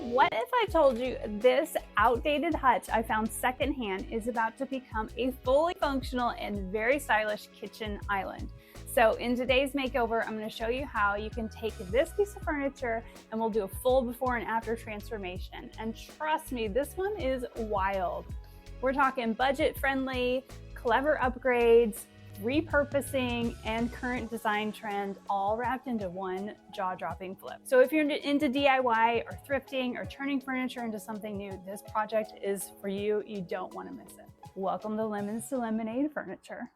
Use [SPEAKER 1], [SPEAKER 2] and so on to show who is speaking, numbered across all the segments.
[SPEAKER 1] What if I told you this outdated hutch I found secondhand is about to become a fully functional and very stylish kitchen island? So in today's makeover, I'm going to show you how you can take this piece of furniture and we'll do a full before and after transformation. And trust me, this one is wild. We're talking budget friendly, clever upgrades, repurposing, and current design trend all wrapped into one jaw-dropping flip. So if you're into DIY or thrifting or turning furniture into something new, this project is for you. You don't want to miss it. Welcome to Lemons to Lemonade Furniture.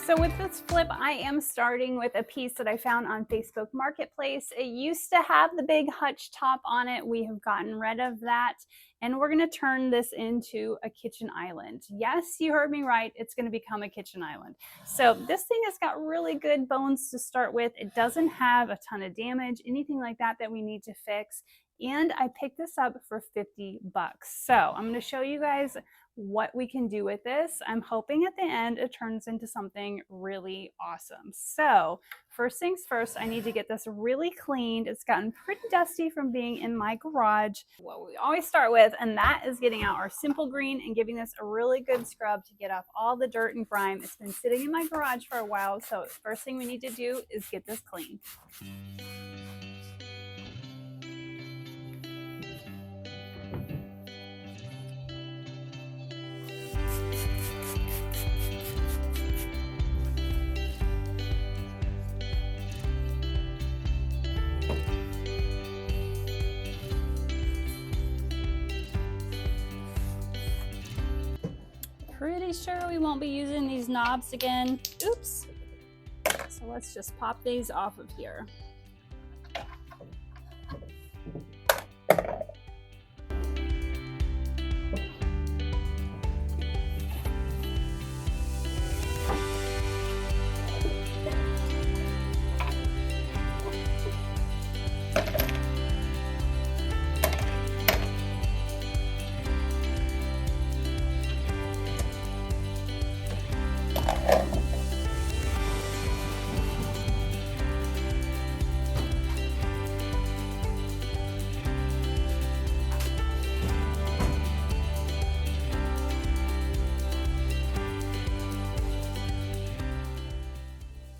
[SPEAKER 1] So with this flip, I am starting with a piece that I found on Facebook Marketplace. It used to have the big hutch top on it. We have gotten rid of that, and we're going to turn this into a kitchen island. Yes, you heard me right. It's going to become a kitchen island. So this thing has got really good bones to start with. It doesn't have a ton of damage, anything like that that we need to fix. And I picked this up for 50 bucks. So I'm going to show you guys what we can do with this. I'm hoping at the end it turns into something really awesome. So first things first, I need to get this really cleaned. It's gotten pretty dusty from being in my garage. What we always start with, and that is getting out our simple green and giving this a really good scrub to get off all the dirt and grime. It's been sitting in my garage for a while, so first thing we need to do is get this clean. Pretty sure we won't be using these knobs again. Oops. So let's just pop these off of here.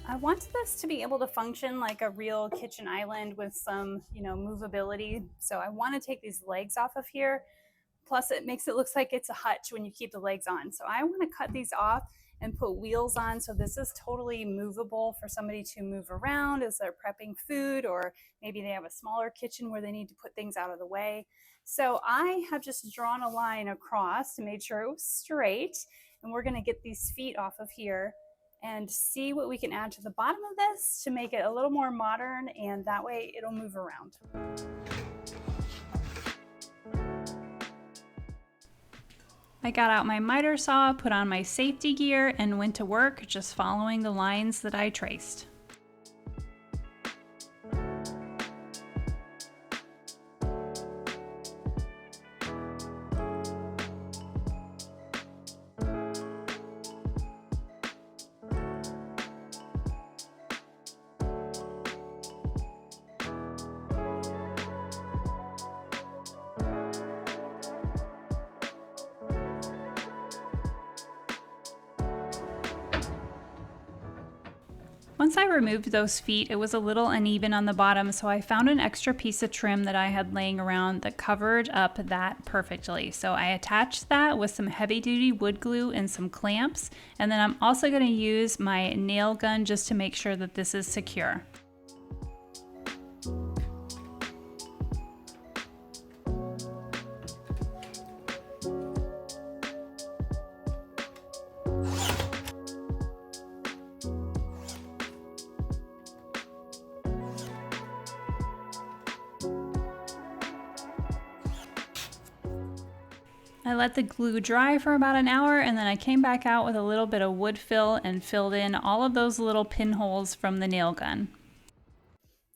[SPEAKER 1] I wanted this to be able to function like a real kitchen island with some, movability. So I want to take these legs off of here. Plus it makes it look like it's a hutch when you keep the legs on. So I want to cut these off and put wheels on. So this is totally movable for somebody to move around as they're prepping food, or maybe they have a smaller kitchen where they need to put things out of the way. So I have just drawn a line across to make sure it was straight. And we're going to get these feet off of here and see what we can add to the bottom of this to make it a little more modern, and that way it'll move around. I got out my miter saw, put on my safety gear, and went to work just following the lines that I traced. Once I removed those feet, it was a little uneven on the bottom, so I found an extra piece of trim that I had laying around that covered up that perfectly. So I attached that with some heavy-duty wood glue and some clamps, and then I'm also going to use my nail gun just to make sure that this is secure. I let the glue dry for about an hour, and then I came back out with a little bit of wood fill and filled in all of those little pinholes from the nail gun.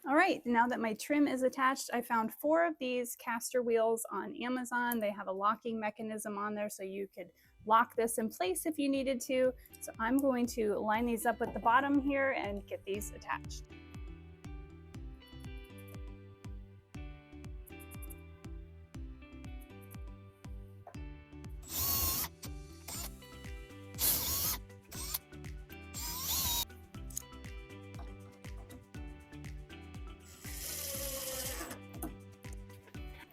[SPEAKER 1] All right, now that my trim is attached, I found 4 of these caster wheels on Amazon. They have a locking mechanism on there so you could lock this in place if you needed to. So I'm going to line these up with the bottom here and get these attached.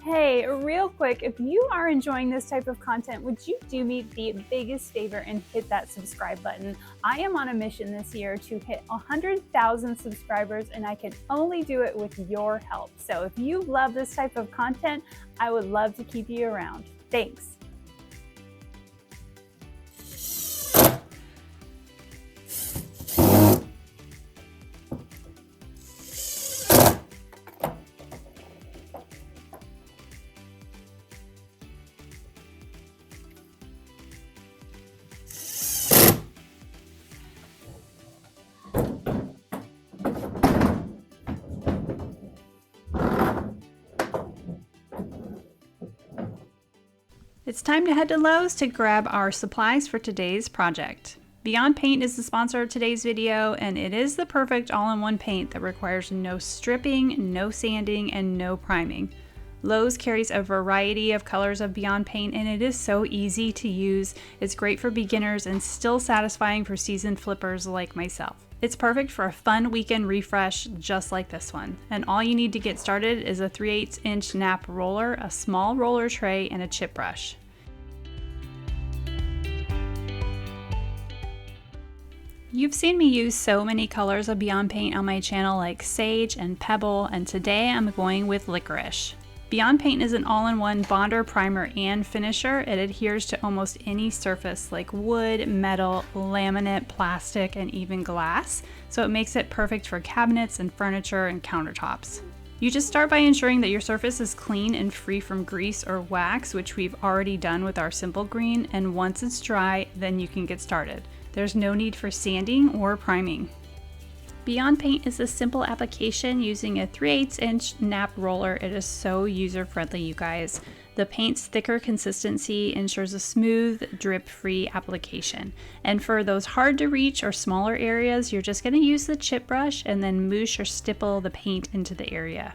[SPEAKER 1] Hey, real quick, if you are enjoying this type of content, would you do me the biggest favor and hit that subscribe button? I am on a mission this year to hit 100,000 subscribers, and I can only do it with your help. So if you love this type of content, I would love to keep you around. Thanks. It's time to head to Lowe's to grab our supplies for today's project. Beyond Paint is the sponsor of today's video, and it is the perfect all-in-one paint that requires no stripping, no sanding, and no priming. Lowe's carries a variety of colors of Beyond Paint, and it is so easy to use. It's great for beginners and still satisfying for seasoned flippers like myself. It's perfect for a fun weekend refresh just like this one. And all you need to get started is a 3/8 inch nap roller, a small roller tray, and a chip brush. You've seen me use so many colors of Beyond Paint on my channel like Sage and Pebble, and today I'm going with Licorice. Beyond Paint is an all-in-one bonder, primer, and finisher. It adheres to almost any surface like wood, metal, laminate, plastic, and even glass, so it makes it perfect for cabinets and furniture and countertops. You just start by ensuring that your surface is clean and free from grease or wax, which we've already done with our simple green, and once it's dry, then you can get started. There's no need for sanding or priming. Beyond Paint is a simple application using a 3/8 inch nap roller. It is so user-friendly, you guys. The paint's thicker consistency ensures a smooth, drip-free application. And for those hard to reach or smaller areas, you're just gonna use the chip brush and then moosh or stipple the paint into the area.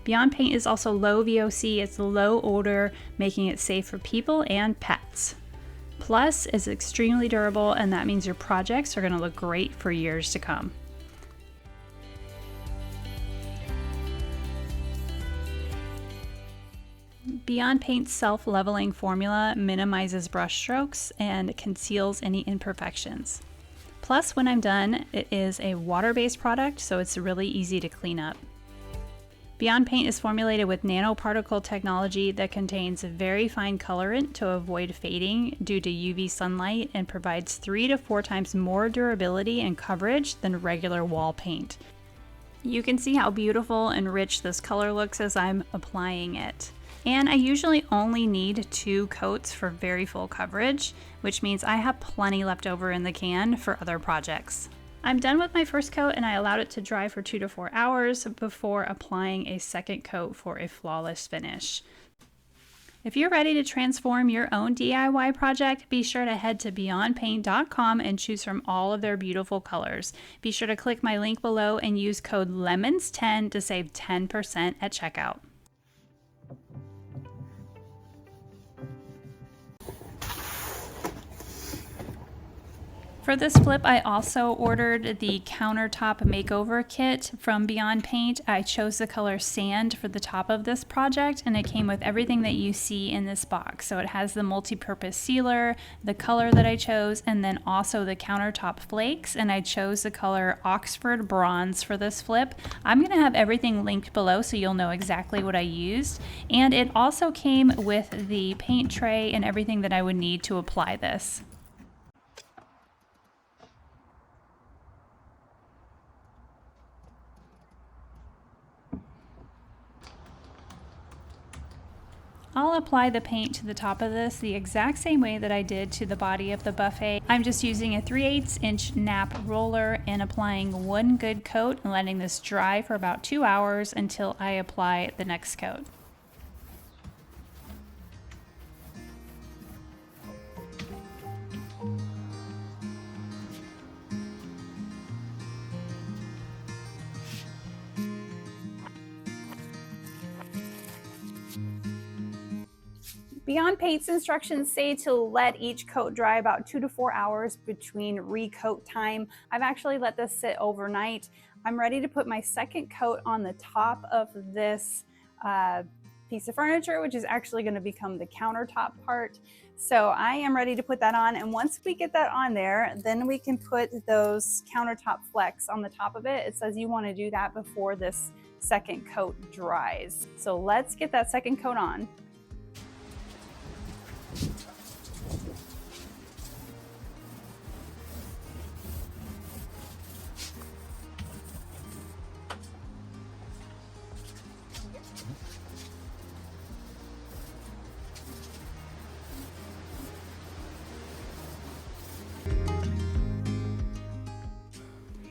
[SPEAKER 1] Beyond Paint is also low VOC, it's low odor, making it safe for people and pets. Plus, it's extremely durable, and that means your projects are gonna look great for years to come. Beyond Paint's self-leveling formula minimizes brush strokes and conceals any imperfections. Plus, when I'm done, it is a water-based product, so it's really easy to clean up. Beyond Paint is formulated with nanoparticle technology that contains a very fine colorant to avoid fading due to UV sunlight and provides 3 to 4 times more durability and coverage than regular wall paint. You can see how beautiful and rich this color looks as I'm applying it. And I usually only need 2 coats for very full coverage, which means I have plenty left over in the can for other projects. I'm done with my first coat, and I allowed it to dry for 2 to 4 hours before applying a second coat for a flawless finish. If you're ready to transform your own DIY project, be sure to head to beyondpaint.com and choose from all of their beautiful colors. Be sure to click my link below and use code LEMONS10 to save 10% at checkout. For this flip, I also ordered the Countertop Makeover kit from Beyond Paint. I chose the color Sand for the top of this project, and it came with everything that you see in this box. So it has the multi-purpose sealer, the color that I chose, and then also the countertop flakes, and I chose the color Oxford Bronze for this flip. I'm going to have everything linked below so you'll know exactly what I used. And it also came with the paint tray and everything that I would need to apply this. I'll apply the paint to the top of this the exact same way that I did to the body of the buffet. I'm just using a 3/8 inch nap roller and applying 1 good coat and letting this dry for about 2 hours until I apply the next coat. Beyond Paint's instructions say to let each coat dry about 2 to 4 hours between recoat time. I've actually let this sit overnight. I'm ready to put my second coat on the top of this piece of furniture, which is actually going to become the countertop part. So I am ready to put that on, and once we get that on there, then we can put those countertop flecks on the top of it. It says you want to do that before this second coat dries. So let's get that second coat on.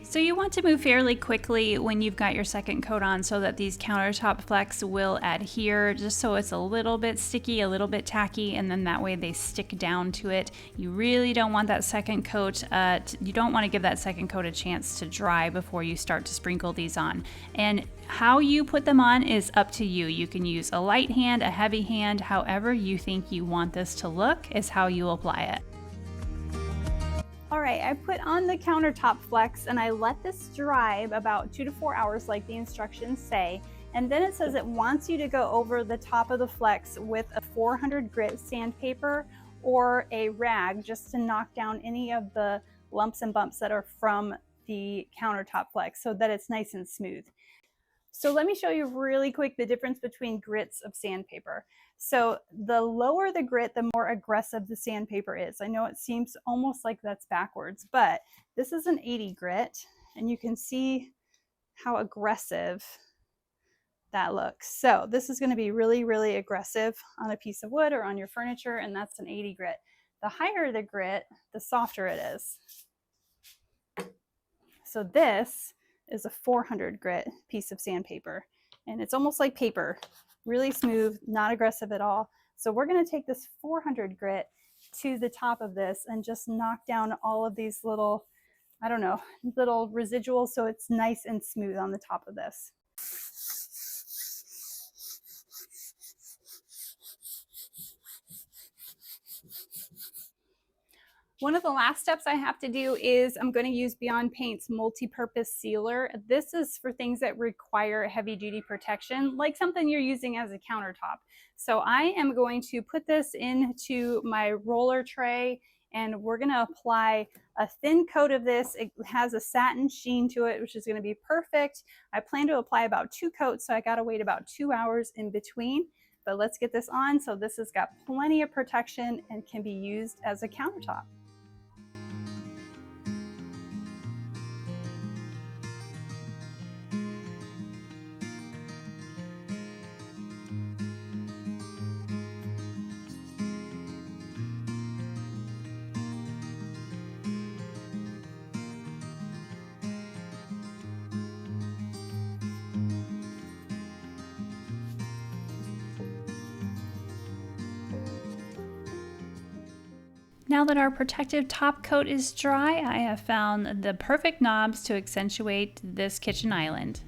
[SPEAKER 1] So you want to move fairly quickly when you've got your second coat on so that these countertop flecks will adhere, just so it's a little bit sticky, a little bit tacky, and then that way they stick down to it. You really don't want that second coat, you don't want to give that second coat a chance to dry before you start to sprinkle these on. And how you put them on is up to you. You can use a light hand, a heavy hand, however you think you want this to look is how you apply it. All right, I put on the countertop flecks and I let this dry about 2 to 4 hours like the instructions say. And then it says it wants you to go over the top of the flecks with a 400 grit sandpaper or a rag just to knock down any of the lumps and bumps that are from the countertop flecks so that it's nice and smooth. So let me show you really quick the difference between grits of sandpaper. So the lower the grit, the more aggressive the sandpaper is. I know it seems almost like that's backwards, but this is an 80 grit, and you can see how aggressive that looks. So this is going to be really, really aggressive on a piece of wood or on your furniture, and that's an 80 grit. The higher the grit, the softer it is. So this is a 400 grit piece of sandpaper, and it's almost like paper, really smooth, not aggressive at all. So we're going to take this 400 grit to the top of this and just knock down all of these little, I don't know, little residuals so it's nice and smooth on the top of this. One of the last steps I have to do is I'm going to use Beyond Paint's multi-purpose sealer. This is for things that require heavy duty protection, like something you're using as a countertop. So I am going to put this into my roller tray, and we're going to apply a thin coat of this. It has a satin sheen to it, which is going to be perfect. I plan to apply about 2 coats, so I got to wait about 2 hours in between. But let's get this on. So this has got plenty of protection and can be used as a countertop. Now that our protective top coat is dry, I have found the perfect knobs to accentuate this kitchen island.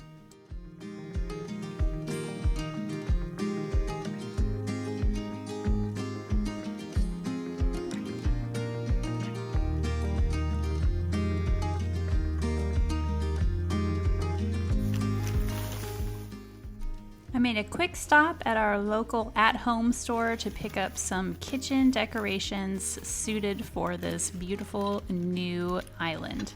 [SPEAKER 1] I made a quick stop at our local at-home store to pick up some kitchen decorations suited for this beautiful new island.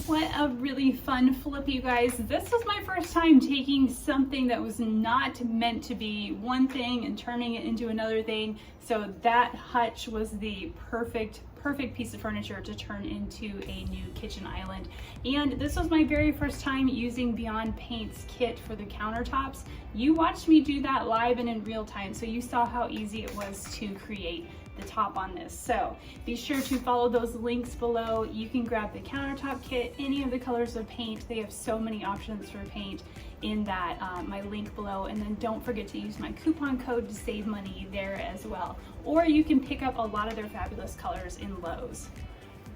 [SPEAKER 1] What a really fun flip, you guys. This was my first time taking something that was not meant to be one thing and turning it into another thing. So that hutch was the perfect piece of furniture to turn into a new kitchen island. And this was my very first time using Beyond Paint's kit for the countertops. You watched me do that live and in real time, so you saw how easy it was to create the top on this. So be sure to follow those links below. You can grab the countertop kit, any of the colors of paint. They have so many options for paint in that my link below, and then don't forget to use my coupon code to save money there as well. Or you can pick up a lot of their fabulous colors in Lowe's.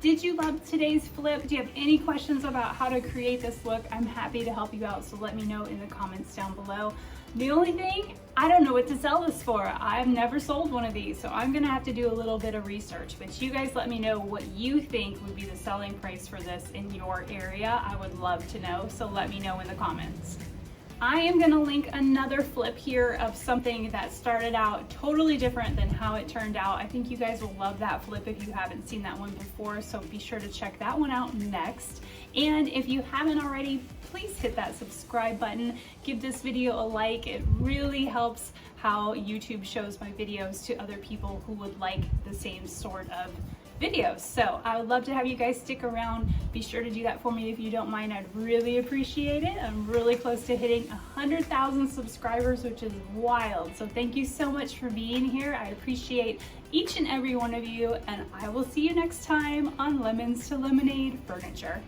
[SPEAKER 1] Did you love today's flip? Do you have any questions about how to create this look? I'm happy to help you out, so let me know in the comments down below. The only thing, I don't know what to sell this for. I've never sold one of these, so I'm gonna have to do a little bit of research, but you guys let me know what you think would be the selling price for this in your area. I would love to know, so let me know in the comments. I am gonna link another flip here of something that started out totally different than how it turned out. I think you guys will love that flip if you haven't seen that one before, so be sure to check that one out next. And if you haven't already, please hit that subscribe button. Give this video a like. It really helps how YouTube shows my videos to other people who would like the same sort of videos. So I would love to have you guys stick around. Be sure to do that for me if you don't mind. I'd really appreciate it. I'm really close to hitting 100,000 subscribers, which is wild. So thank you so much for being here. I appreciate each and every one of you, and I will see you next time on Lemons to Lemonade Furniture.